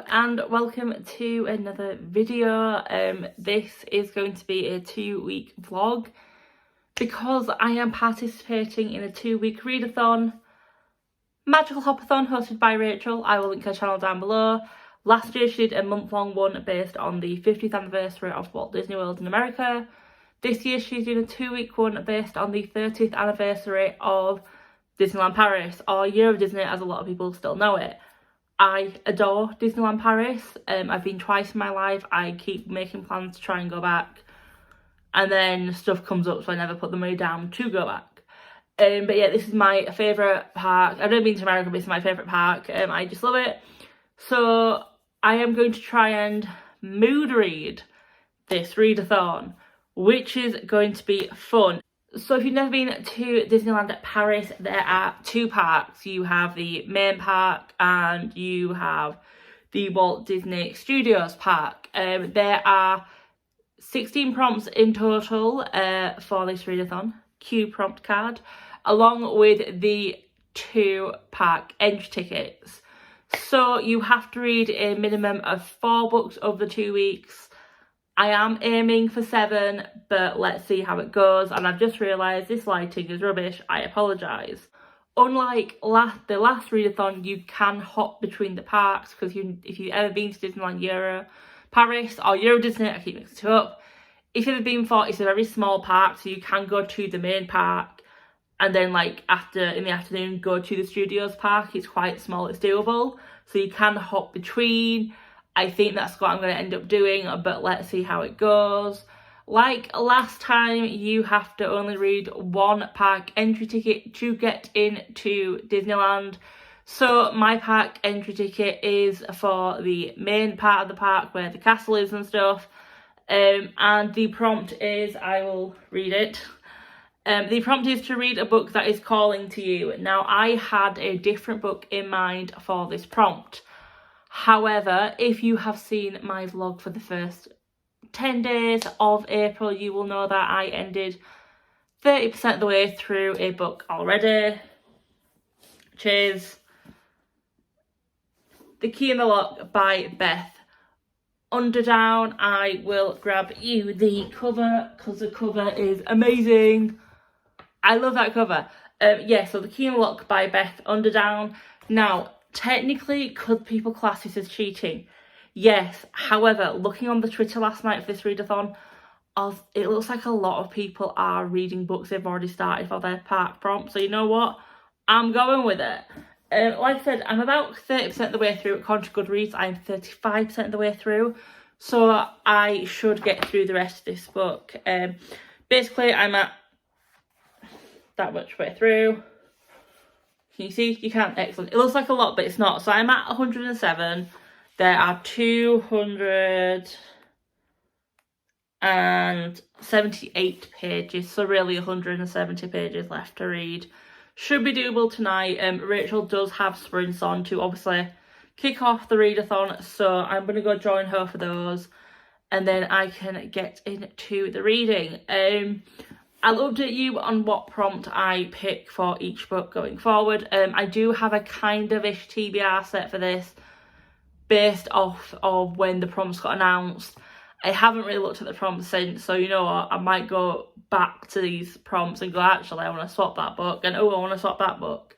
and welcome to another video. This is going to be a 2-week vlog because I am participating in a 2-week readathon, Magical Hopathon, hosted by Rachel. I will link her channel down below. Last year she did a month-long one based on the 50th anniversary of Walt Disney World in America. This year she's doing a 2-week one based on the 30th anniversary of Disneyland Paris, or Year of Disney as a lot of people still know it. I adore Disneyland Paris. I've been twice in my life. I keep making plans to try and go back, and then stuff comes up, so I never put the money down to go back. But yeah, this is my favourite park. I've never been to America, but it's my favourite park. I just love it. So I am going to try and mood read this readathon, which is going to be fun. So if you've never been to Disneyland Paris, there are two parks. You have the main park and you have the Walt Disney Studios park. There are 16 prompts in total for this readathon, Q prompt card, along with the 2 park entry tickets. So you have to read a minimum of 4 books over the 2 weeks. I am aiming for 7, but let's see how it goes. And I've just realised this lighting is rubbish. I apologise. Unlike the last readathon, you can hop between the parks, because if you've ever been to Disneyland Euro Paris or Euro Disney, I keep mixing it up. If you've ever been for, it's a very small park, so you can go to the main park and then in the afternoon go to the Studios park. It's quite small, it's doable. So you can hop between. I think that's what I'm going to end up doing, but let's see how it goes. Like last time, you have to only read 1 park entry ticket to get into Disneyland. So my park entry ticket is for the main part of the park where the castle is and stuff. And the prompt is, I will read it. The prompt is to read a book that is calling to you. Now, I had a different book in mind for this prompt. However, if you have seen my vlog for the first 10 days of April, you will know that I ended 30% of the way through a book already, which is The Key in the Lock by Beth. Underdown, I will grab you the cover because the cover is amazing. I love that cover. So The Key in the Lock by Beth Underdown. Now, technically, could people class this as cheating? Yes. However, looking on the Twitter last night for this readathon, it looks like a lot of people are reading books they've already started for their park prompt. So you know what? I'm going with it. Like I said, I'm about 30% of the way through at Contra Goodreads. I'm 35% of the way through. So I should get through the rest of this book. Basically, I'm at that much way through. Can you see? You can't. Excellent. It looks like a lot, but it's not. So I'm at 107. There are 278 pages. So really 170 pages left to read. Should be doable tonight. Rachel does have sprints on to obviously kick off the readathon. So I'm going to go join her for those. And then I can get into the reading. I'll update you on what prompt I pick for each book going forward. I do have a kind of ish TBR set for this based off of when the prompts got announced. I haven't really looked at the prompts since, so you know what, I might go back to these prompts and go, actually, I want to swap that book, and oh, I want to swap that book,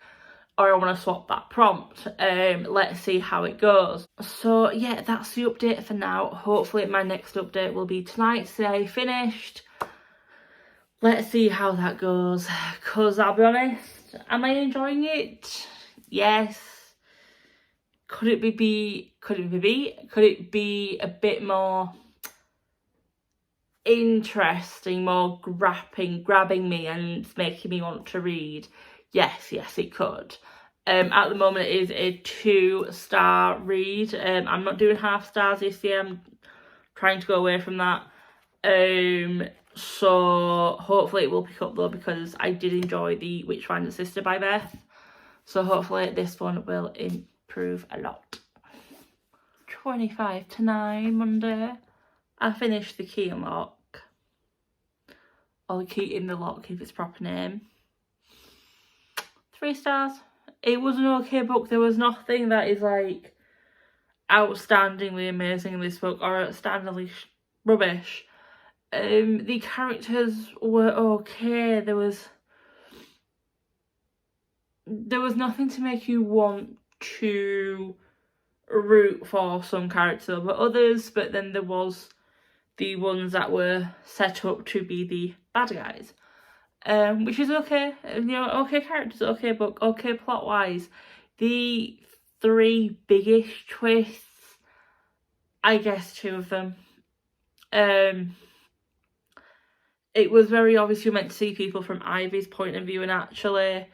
or I want to swap that prompt. Let's see how it goes. So yeah, that's the update for now. Hopefully my next update will be tonight, today finished. Let's see how that goes, because I'll be honest, am I enjoying it? Yes. Could it be a bit more interesting, more grabbing me and making me want to read? Yes, it could. At the moment it is a 2-star read. I'm not doing half stars this year. I'm trying to go away from that. So hopefully it will pick up though, because I did enjoy the Witchfinder Sister by Beth. So hopefully this one will improve a lot. 25 to 9 Monday. I finished The Key in the Lock. Or The Key in the Lock if it's proper name. 3 stars. It was an okay book. There was nothing that is like outstandingly amazing in this book or outstandingly rubbish. The characters were okay. There was nothing to make you want to root for some characters over others, but then there was the ones that were set up to be the bad guys, which is okay. Okay characters, okay book, okay plot wise. The 3 biggest twists, I guess 2 of them. It was very obvious you were meant to see people from Ivy's point of view, and actually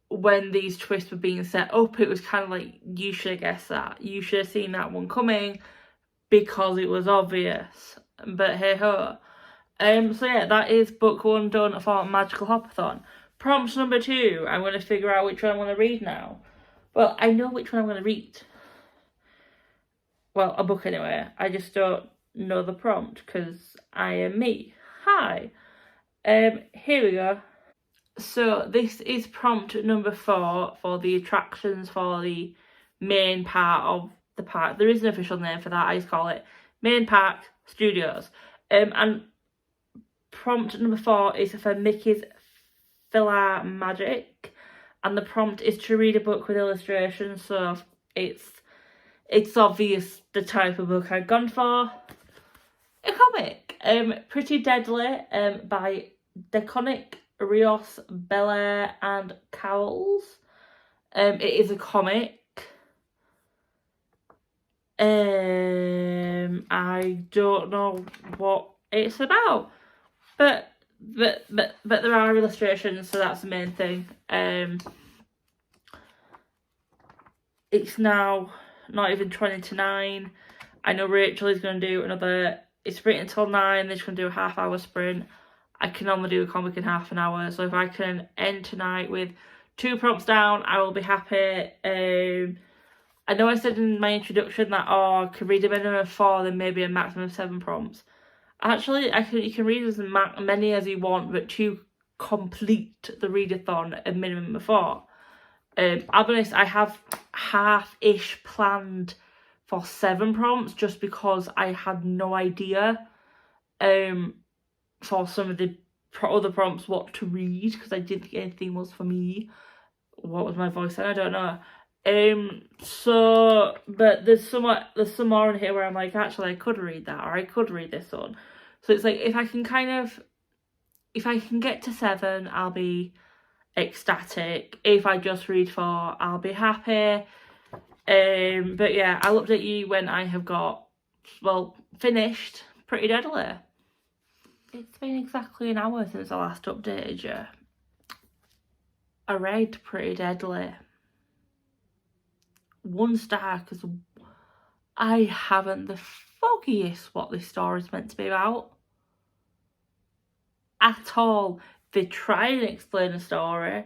when these twists were being set up, it was kind of like, you should have guessed that. You should have seen that one coming because it was obvious. But hey ho. So yeah, that is book 1 done for Magical Hopathon. Prompt number 2, I'm going to figure out which one I want to read now. Well, I know which one I'm going to read. Well, a book anyway. I just don't know the prompt because I am me. Hi. Here we go. So this is prompt number 4 for the attractions for the main part of the park. There is an official name for that. I just call it Main Park Studios. And prompt number 4 is for Mickey's Filler Magic, and the prompt is to read a book with illustrations. So it's obvious the type of book I've gone for. A comic. Pretty Deadly by Deconic, Rios, Belair and Cowles. It is a comic. I don't know what it's about, but there are illustrations, so that's the main thing. It's now not even 20 to 9. I know Rachel is going to do another. It's written until 9. They're just going to do a half-hour sprint. I can only do a comic in half an hour, so if I can end tonight with 2 prompts down, I will be happy. I know I said in my introduction that I could read a minimum of 4, then maybe a maximum of 7 prompts. Actually, you can read as many as you want, but to complete the readathon, a minimum of 4. I'll be honest, I have half-ish planned for 7 prompts just because I had no idea for some of the other prompts what to read, because I didn't think anything was for me. What was my voice then? I don't know. So, but there's some more in here where I'm like, actually I could read that, or I could read this one. So it's like, if I can get to 7, I'll be ecstatic. If I just read 4, I'll be happy. But yeah, I'll update you when I have got, well, finished Pretty Deadly. It's been exactly an hour since I last updated you. I read Pretty Deadly. 1 star, because I haven't the foggiest what this story's meant to be about. At all. They try and explain a story,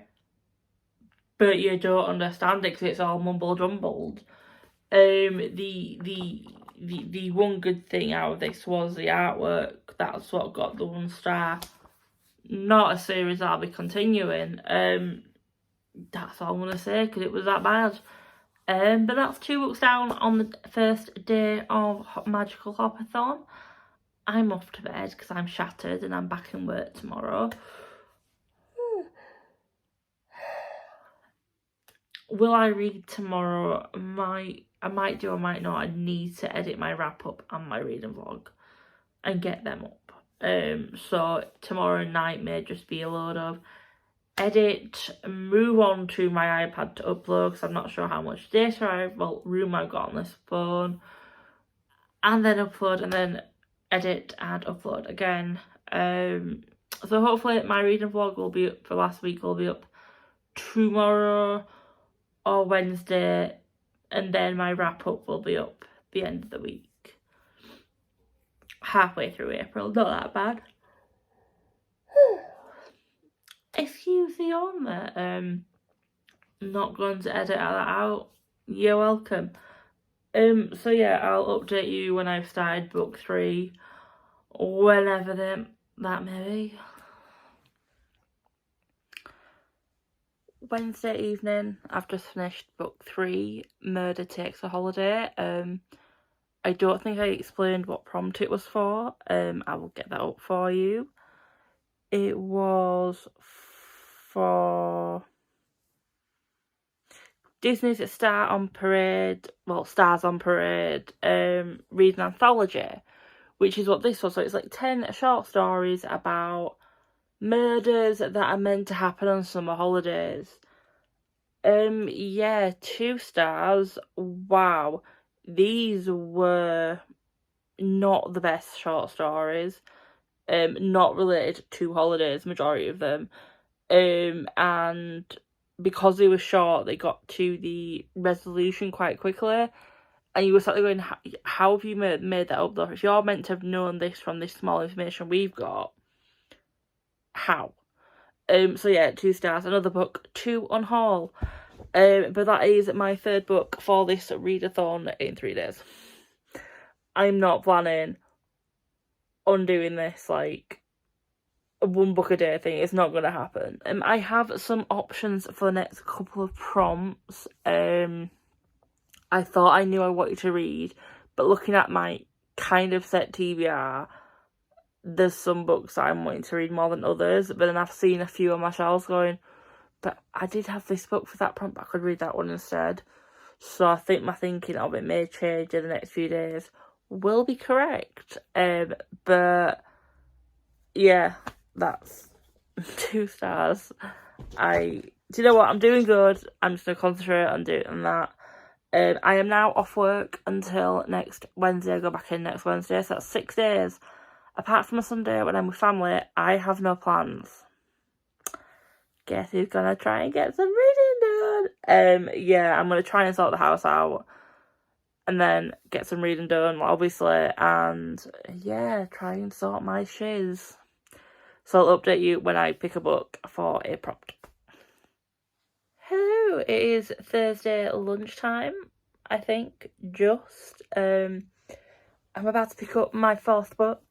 but you don't understand it because it's all mumble jumbled. The one good thing out of this was the artwork. That's what got the 1 star. Not a series I'll be continuing. That's all I'm going to say, because it was that bad. But that's 2 books down on the first day of Magical Hopathon. I'm off to bed because I'm shattered and I'm back in work tomorrow. Will I read tomorrow? I might do, I might not. I need to edit my wrap-up and my reading vlog and get them up. So tomorrow night may just be a load of edit, move on to my iPad to upload because I'm not sure how much data room I've got on this phone, and then upload, and then edit and upload again. So hopefully my reading vlog will be up for last week, will be up tomorrow or Wednesday, and then my wrap up will be up the end of the week. Halfway through April, not that bad. Excuse the yawn there. Not going to edit that out. You're welcome. So yeah, I'll update you when I've started book 3, whenever that may be. Wednesday evening, I've just finished book 3, Murder Takes a Holiday. I don't think I explained what prompt it was for. I will get that up for you. It was for Disney's Stars on Parade, reading anthology, which is what this was. So it's like 10 short stories about murders that are meant to happen on summer holidays. Yeah, 2 stars. Wow. These were not the best short stories. Not related to holidays, majority of them. And because they were short, they got to the resolution quite quickly. And you were sort of going, how have you made that up though? If you're meant to have known this from this small information we've got, how? So yeah, 2 stars. Another book, 2 on haul. But that is my 3rd book for this readathon in 3 days. I'm not planning on doing this like a 1 book a day thing. It's not going to happen. I have some options for the next couple of prompts. I thought I knew I wanted to read, but looking at my kind of set TBR, there's some books that I'm wanting to read more than others, but then I've seen a few on my shelves going, but I did have this book for that prompt, I could read that one instead. So I think my thinking of it may change in the next few days. Will be correct. But yeah, that's 2 stars. Do you know what? I'm doing good. I'm just going to concentrate on doing that. I am now off work until next Wednesday. I go back in next Wednesday, so that's 6 days. Apart from a Sunday when I'm with family, I have no plans. Guess who's gonna try and get some reading done? Yeah, I'm gonna try and sort the house out and then get some reading done, obviously, and yeah, try and sort my shiz. So I'll update you when I pick a book for a prompt. Hello, it is Thursday lunchtime, I think, just. I'm about to pick up my 4th book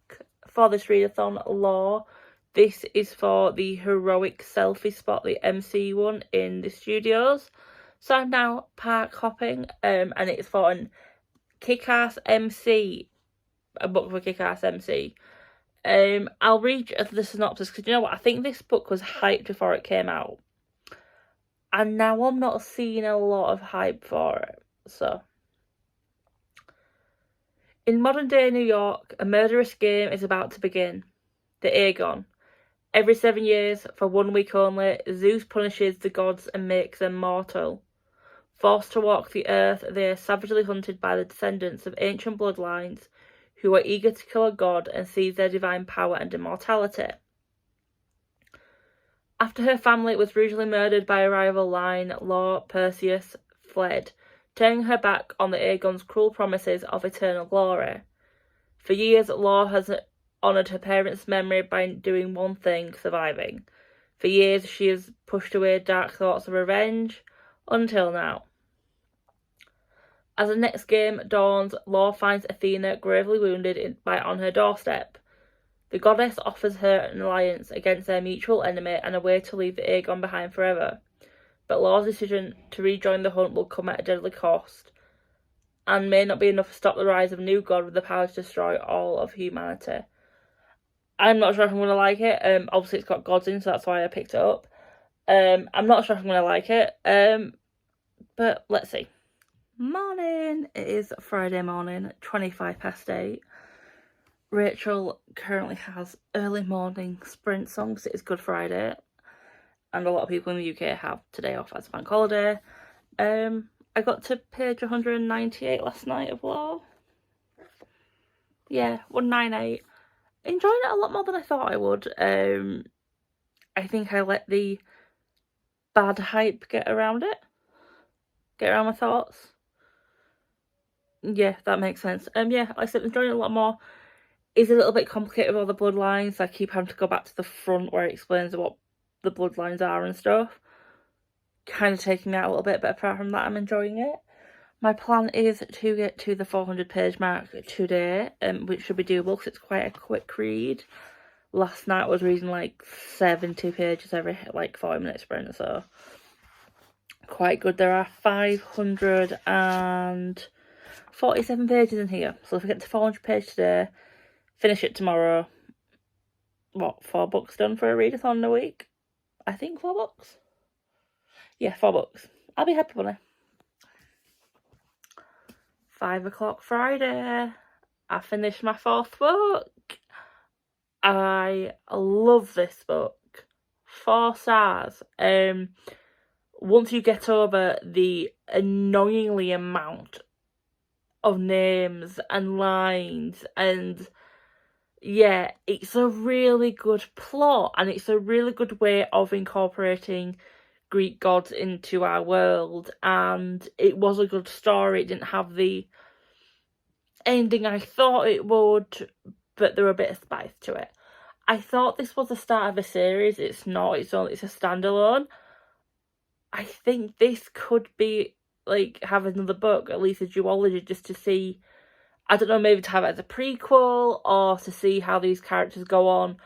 for this readathon, Law. This is for the Heroic Selfie Spot, the MC one in the studios. So I'm now park hopping, and it's for an kick-ass MC, a book for kick-ass MC. I'll read the synopsis, because you know what, I think this book was hyped before it came out. And now I'm not seeing a lot of hype for it, so. In modern-day New York, a murderous game is about to begin. The Aegon. Every 7 years, for 1 week only, Zeus punishes the gods and makes them mortal. Forced to walk the earth, they are savagely hunted by the descendants of ancient bloodlines who are eager to kill a god and seize their divine power and immortality. After her family was brutally murdered by a rival line, Law Perseus fled, turning her back on the Aegon's cruel promises of eternal glory. For years, Law has honoured her parents' memory by doing one thing, surviving. For years, she has pushed away dark thoughts of revenge, until now. As the next game dawns, Law finds Athena gravely wounded on her doorstep. The goddess offers her an alliance against their mutual enemy and a way to leave the Aegon behind forever. But Law's decision to rejoin the hunt will come at a deadly cost, and may not be enough to stop the rise of a new god with the power to destroy all of humanity. I'm not sure if I'm going to like it. Obviously it's got gods in, so that's why I picked it up. I'm not sure if I'm going to like it. But let's see. Morning. It is Friday morning, 8:25. Rachel currently has early morning sprint songs. It is Good Friday, and a lot of people in the UK have today off as a bank holiday. I got to page 198 last night of Law. Yeah, 198. Enjoying it a lot more than I thought I would. I think I let the bad hype get around my thoughts. Yeah, that makes sense. Yeah, like I said, enjoying it a lot more. It's a little bit complicated with all the bloodlines. I keep having to go back to the front where it explains what the bloodlines are and stuff. Kind of taking me out a little bit, but apart from that, I'm enjoying it. My plan is to get to the 400 page mark today, which should be doable because it's quite a quick read. Last night I was reading like 70 pages every like 40 minute sprint, so quite good. There are 547 pages in here. So if we get to 400 pages today, finish it tomorrow. What, 4 books done for a readathon in a week? I think 4 books. Yeah, 4 books. I'll be happy, won't I? 5 o'clock Friday. I finished my 4th book. I love this book. 4 stars. Once you get over the annoyingly amount of names and lines, and yeah, it's a really good plot, and it's a really good way of incorporating Greek gods into our world, and it was a good story. It didn't have the ending I thought it would, but there were a bit of spice to it. I thought this was the start of a series. It's not. It's a standalone. I think this could be like have another book, at least a duology, just to see. I don't know, maybe to have it as a prequel or to see how these characters go on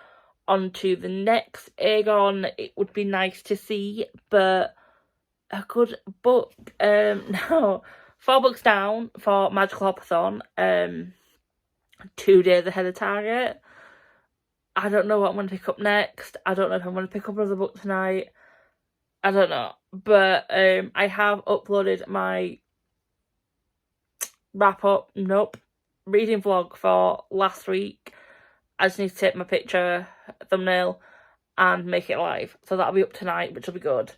to the next Aegon. It would be nice to see, but a good book. Now 4 books down for Magical Hopathon. 2 days ahead of target. I don't know what I'm going to pick up next. I don't know if I'm going to pick up another book tonight. I don't know. But I have uploaded my reading vlog for last week. I just need to take my picture, thumbnail, and make it live. So that'll be up tonight, which will be good.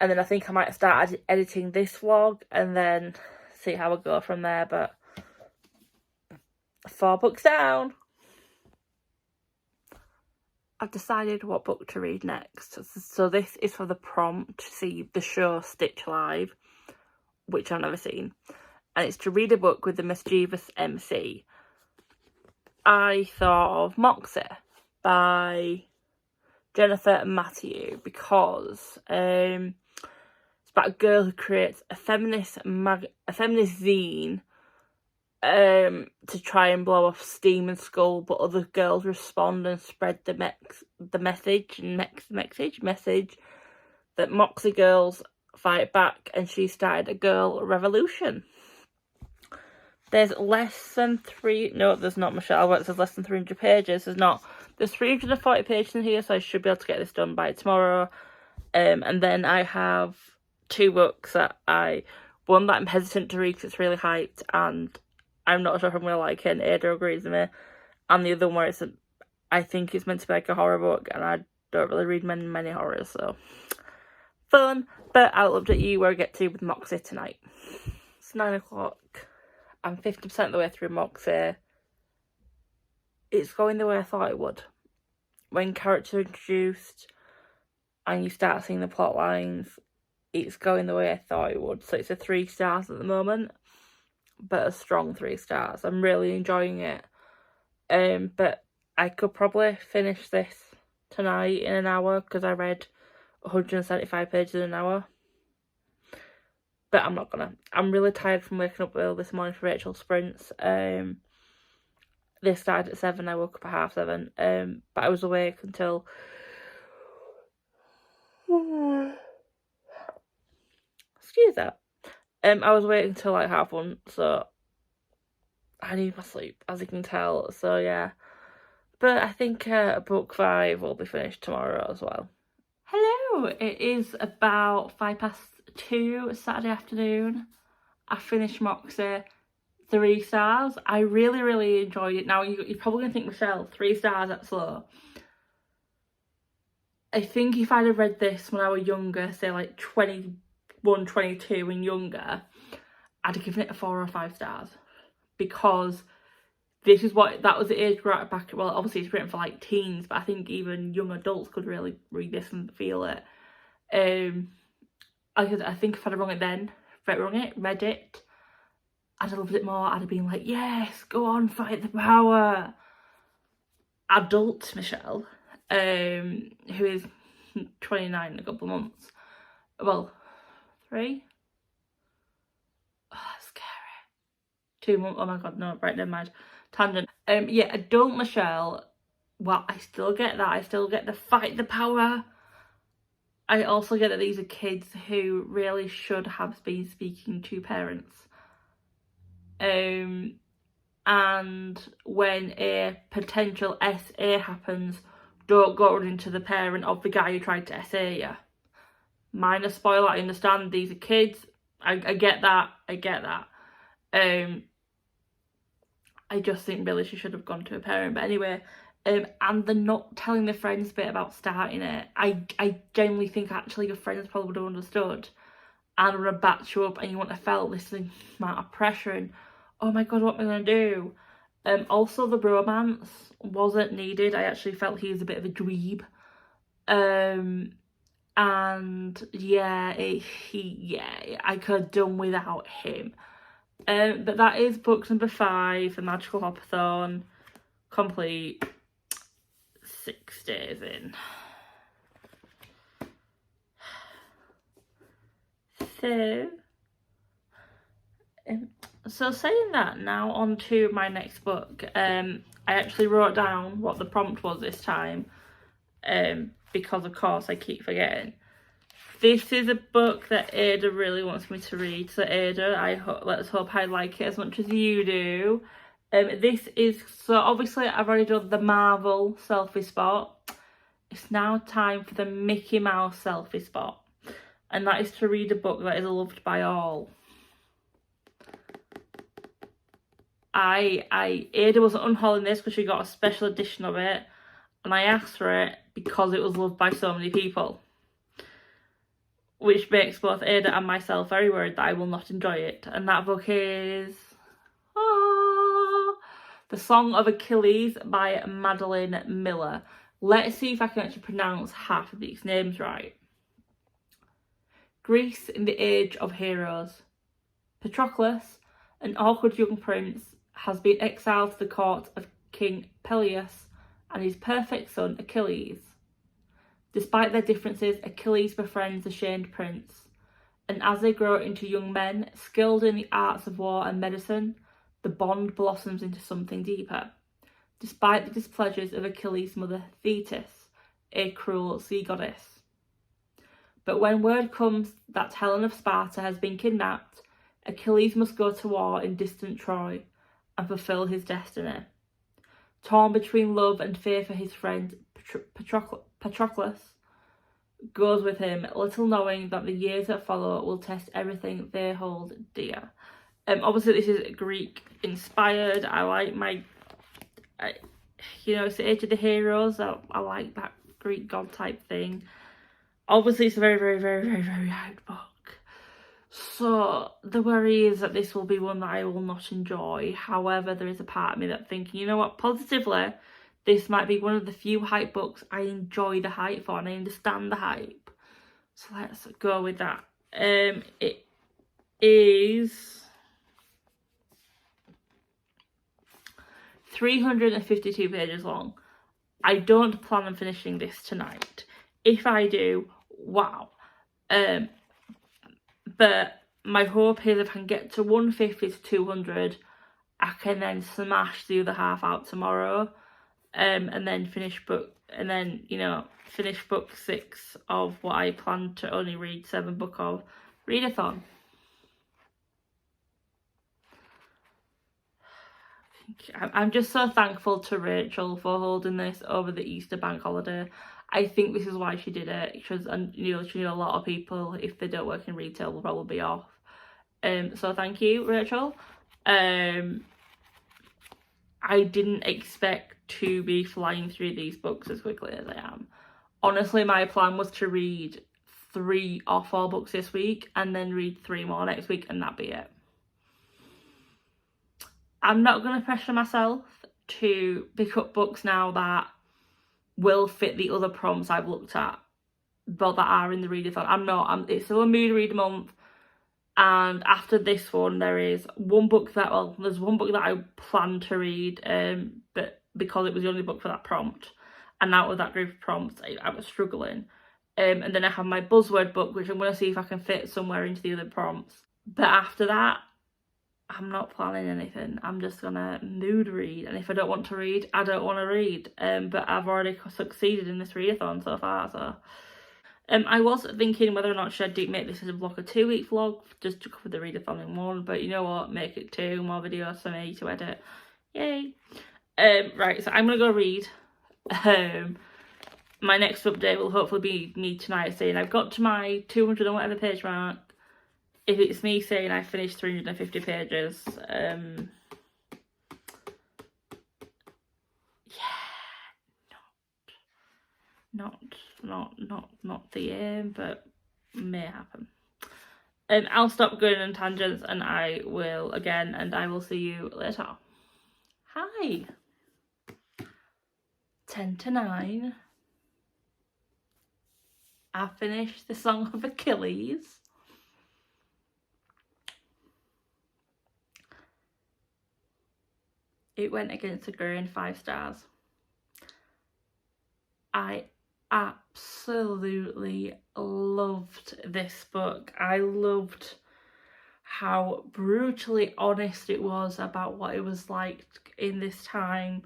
And then I think I might start editing this vlog and then see how I go from there. But 4 books down. I've decided what book to read next. So this is for the prompt to see the show Stitch Live, which I've never seen. And it's to read a book with the mischievous MC. I thought of Moxie by Jennifer and Matthew because it's about a girl who creates a feminist zine to try and blow off steam in school, but other girls respond and spread the message that Moxie girls fight back, and she started a girl revolution. There's less than 3... No, there's not, Michelle. It says less than 300 pages. There's 340 pages in here, so I should be able to get this done by tomorrow. And then I have 2 books that one that I'm hesitant to read because it's really hyped, and I'm not sure if I'm going to like it, and Ada agrees with me. And the other one where I think it's meant to be like a horror book, and I don't really read many horrors, so fun. But I'll update you where I get to with Moxie tonight. It's 9 o'clock. I'm 50% of the way through Moxie. It's going the way I thought it would. When characters are introduced and you start seeing the plot lines, it's going the way I thought it would. So it's a 3 stars at the moment, but a strong 3 stars. I'm really enjoying it. But I could probably finish this tonight in an hour because I read 175 pages in an hour. But I'm not gonna. I'm really tired from waking up early this morning for Rachel's sprints. They started at 7, I woke up at 7:30. But I was awake until... Excuse that. I was awake until like 1:30, so I need my sleep, as you can tell. So yeah. But I think book 5 will be finished tomorrow as well. Hello, it is about 2:05 Saturday afternoon. I finished Moxie, 3 stars. I really enjoyed it. Now you're probably gonna think, Michelle, 3 stars, that's low. I think if I'd have read this when I was younger, say like 21, 22 and younger, I'd have given it a 4 or 5 stars, because that was the age right back. Well, obviously it's written for like teens, but I think even young adults could really read this and feel it. I think if I'd have read it, I'd have loved it more. I'd have been like, yes, go on, fight the power. Adult Michelle, who is 29 in a couple of months. Well, 3? Oh, that's scary. 2 months. Oh my god, no, right, never mind. Tangent. Yeah, adult Michelle. Well, I still get that. I still get the fight the power. I also get that these are kids who really should have been speaking to parents. And when a potential SA happens, don't go running to the parent of the guy who tried to SA you. Minor spoiler, I understand these are kids. I get that. I just think really she should have gone to a parent. But anyway, and the not telling the friends bit about starting it, I genuinely think actually your friends probably would have understood and would have backed you up, and you wouldn't have felt this amount of pressure and, oh my god, what am I going to do? Also, the romance wasn't needed. I actually felt he was a bit of a dweeb. And yeah, I could have done without him. But that is book number 5, The Magical Hopathon, complete, 6 days in. So saying that, now on to my next book. I actually wrote down what the prompt was this time, because of course I keep forgetting. This is a book that Ada really wants me to read. So Ada, let's hope I like it as much as you do. This is, so obviously I've already done the Marvel selfie spot. It's now time for the Mickey Mouse selfie spot. And that is to read a book that is loved by all. Ada wasn't unhauling this because she got a special edition of it. And I asked for it because it was loved by so many people. Which makes both Ada and myself very worried that I will not enjoy it. And that book is The Song of Achilles by Madeline Miller. Let's see if I can actually pronounce half of these names right. Greece in the Age of Heroes. Patroclus, an awkward young prince, has been exiled to the court of King Peleus and his perfect son Achilles. Despite their differences, Achilles befriends the shamed prince, and as they grow into young men, skilled in the arts of war and medicine, the bond blossoms into something deeper, despite the displeasures of Achilles' mother Thetis, a cruel sea goddess. But when word comes that Helen of Sparta has been kidnapped, Achilles must go to war in distant Troy and fulfill his destiny. Torn between love and fear for his friend Patroclus goes with him, little knowing that the years that follow will test everything they hold dear. Obviously this is Greek inspired. I like it's the Age of the Heroes. I like that Greek god type thing. Obviously it's a very, very, very, very, very hard book. So the worry is that this will be one that I will not enjoy. However, there is a part of me that's thinking, you know what, positively, this might be one of the few hype books I enjoy the hype for and I understand the hype. So let's go with that. It is 352 pages long. I don't plan on finishing this tonight. If I do, wow. But my hope is if I can get to 150 to 200, I can then smash the other half out tomorrow, and then finish book 6 of what I plan to only read 7 book of readathon. I'm just so thankful to Rachel for holding this over the Easter bank holiday. I think this is why she did it, because she knew a lot of people, if they don't work in retail, will probably be off. So thank you, Rachel. I didn't expect to be flying through these books as quickly as I am. Honestly, my plan was to read 3 or 4 books this week and then read 3 more next week, and that'd be it. I'm not going to pressure myself to pick up books now that will fit the other prompts I've looked at, but that are in the readathon. It's still a mood read month, and after this one there's one book that I plan to read, but because it was the only book for that prompt, and out of that group of prompts I was struggling, and then I have my buzzword book, which I'm going to see if I can fit somewhere into the other prompts. But after that, I'm not planning anything. I'm just gonna mood read, and if I don't want to read, I don't want to read. But I've already succeeded in this readathon so far, so I was thinking whether or not should I make this as a vlog, a 2-week vlog, just to cover the readathon in one, but you know what, make it 2 more videos for me to edit. Yay. Right, so I'm gonna go read. My next update will hopefully be me tonight saying I've got to my 200 and whatever page mark. If it's me saying I finished 350 pages, not the aim, but may happen. I'll stop going on tangents and I will again, and I will see you later. Hi. 10 to 9. I finished the Song of Achilles. It went against the grain, 5 stars. I absolutely loved this book. I loved how brutally honest it was about what it was like in this time.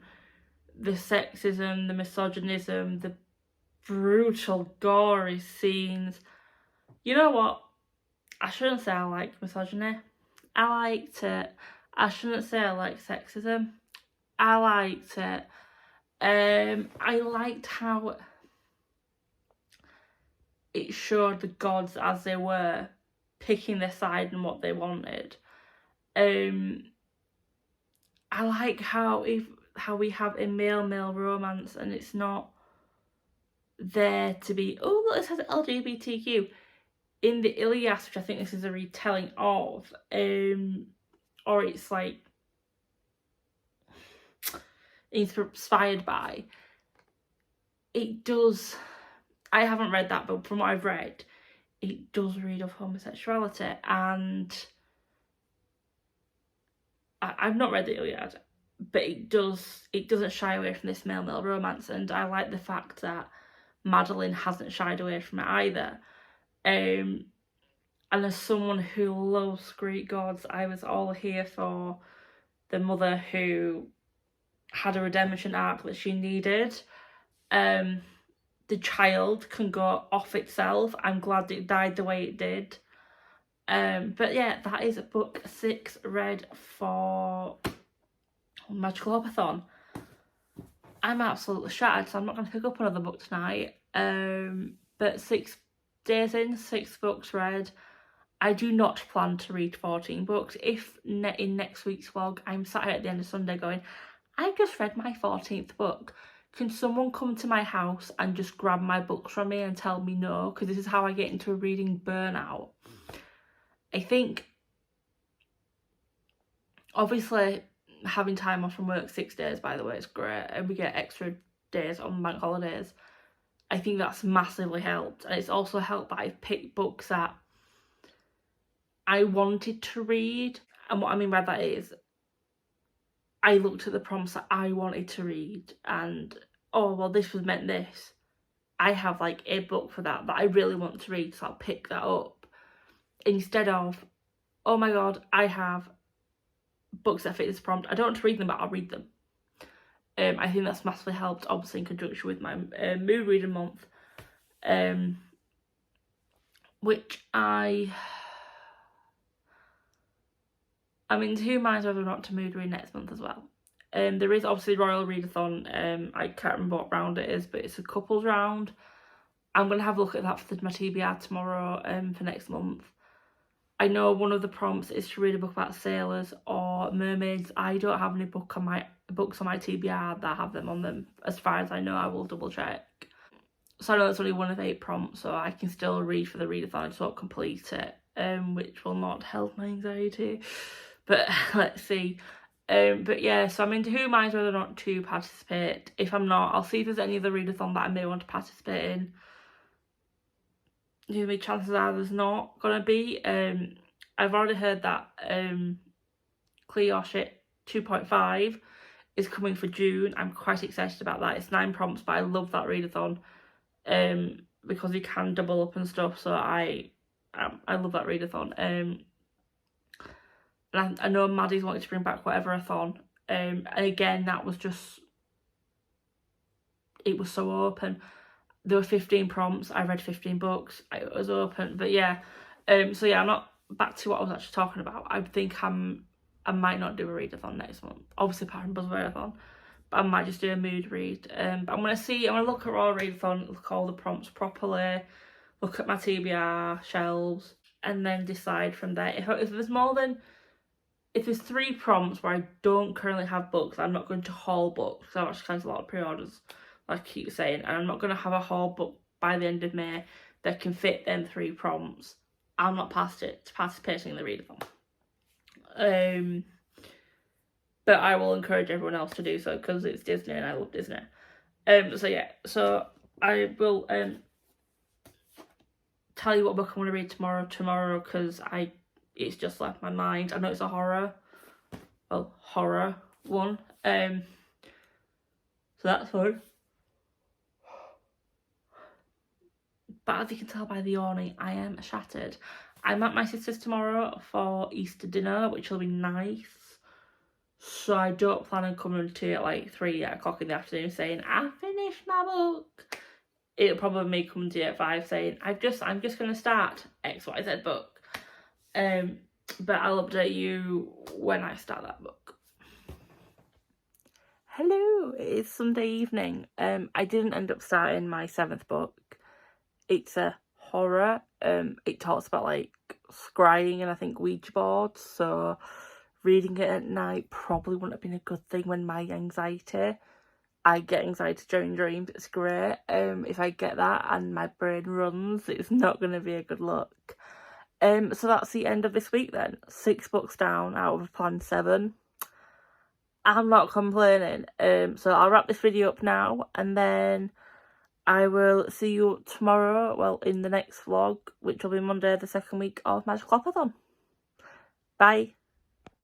The sexism, the misogynism, the brutal, gory scenes. You know what? I shouldn't say I liked misogyny. I liked it. I shouldn't say I liked sexism. I liked it. I liked how it showed the gods as they were, picking their side and what they wanted. I like how we have a male romance and it's not there to be, oh look, it says LGBTQ. In the Iliad, which I think this is a retelling of, or it's like inspired by, it does, I haven't read that, but from what I've read, it does read of homosexuality, and I've not read the Iliad, but it doesn't shy away from this male romance, and I like the fact that Madeline hasn't shied away from it either. And as someone who loves Greek gods, I was all here for the mother who had a redemption arc that she needed. The child can go off itself. I'm glad it died the way it did. But yeah, that is book 6 read for Magical Hopathon. I'm absolutely shattered, so I'm not going to pick up another book tonight. But 6 days in, 6 books read. I do not plan to read 14 books. If in next week's vlog I'm sat here at the end of Sunday going, I just read my 14th book, can someone come to my house and just grab my books from me and tell me no? Because this is how I get into a reading burnout. I think, obviously, having time off from work 6 days, by the way, is great, and we get extra days on bank holidays. I think that's massively helped, and it's also helped that I've picked books that I wanted to read. And what I mean by that is, I looked at the prompts that I wanted to read and, oh well, this was meant this. I have like a book for that I really want to read, so I'll pick that up. Instead of, oh my god, I have books that fit this prompt, I don't want to read them, but I'll read them. I think that's massively helped, obviously in conjunction with my mood reading month, which I'm in 2 minds whether or not to mood read next month as well. There is obviously Royal Readathon. I can't remember what round it is, but it's a couples round. I'm going to have a look at that for my TBR tomorrow for next month. I know one of the prompts is to read a book about sailors or mermaids. I don't have any books on my TBR that have them on them. As far as I know, I will double check. So I know it's only one of 8 prompts, so I can still read for the readathon. I just won't complete it, which will not help my anxiety. But let's see. But yeah, so I'm in 2 minds whether or not to participate. If I'm not, I'll see if there's any other readathon that I may want to participate in. The chances are there's not gonna be. I've already heard that Cleo Shit 2.5 is coming for June. I'm quite excited about that. It's 9 prompts, but I love that readathon because you can double up and stuff. So I love that readathon. And I know Maddie's wanted to bring back Whatever-a-thon. And again, that was just, it was so open. there were 15 prompts. I read 15 books. It was open, but yeah. So yeah, I'm not back to what I was actually talking about. I think I might not do a readathon next month. Obviously, apart from Buzzwordathon, but I might just do a mood read. But I'm gonna look at all readathon, look at all the prompts properly, look at my TBR shelves, and then decide from there. If there's more than, if there's 3 prompts where I don't currently have books, I'm not going to haul books, because I've actually cancelled a lot of pre-orders, like I keep saying, and I'm not going to have a haul book by the end of May that can fit them 3 prompts. I'm not participating in the readathon. But I will encourage everyone else to do so, because it's Disney and I love Disney. So yeah, so I will tell you what book I'm going to read tomorrow, because it's just left my mind. I know it's a horror one. So that's fun. But as you can tell by the yawning, I am shattered. I'm at my sister's tomorrow for Easter dinner, which will be nice. So I don't plan on coming to at like 3 o'clock in the afternoon saying, I finished my book. It'll probably be me coming to you at 5 saying, I'm just going to start XYZ book. But I'll update you when I start that book. Hello, it's Sunday evening. I didn't end up starting my 7th book. It's a horror. It talks about like scrying and I think Ouija boards, so reading it at night probably wouldn't have been a good thing when I get anxiety during dreams. It's great. If I get that and my brain runs, it's not going to be a good look. So that's the end of this week then. 6 books down out of a planned 7. I'm not complaining. So I'll wrap this video up now, and then I will see you tomorrow, well, in the next vlog, which will be Monday, the 2nd week of Magical Opathon. Bye.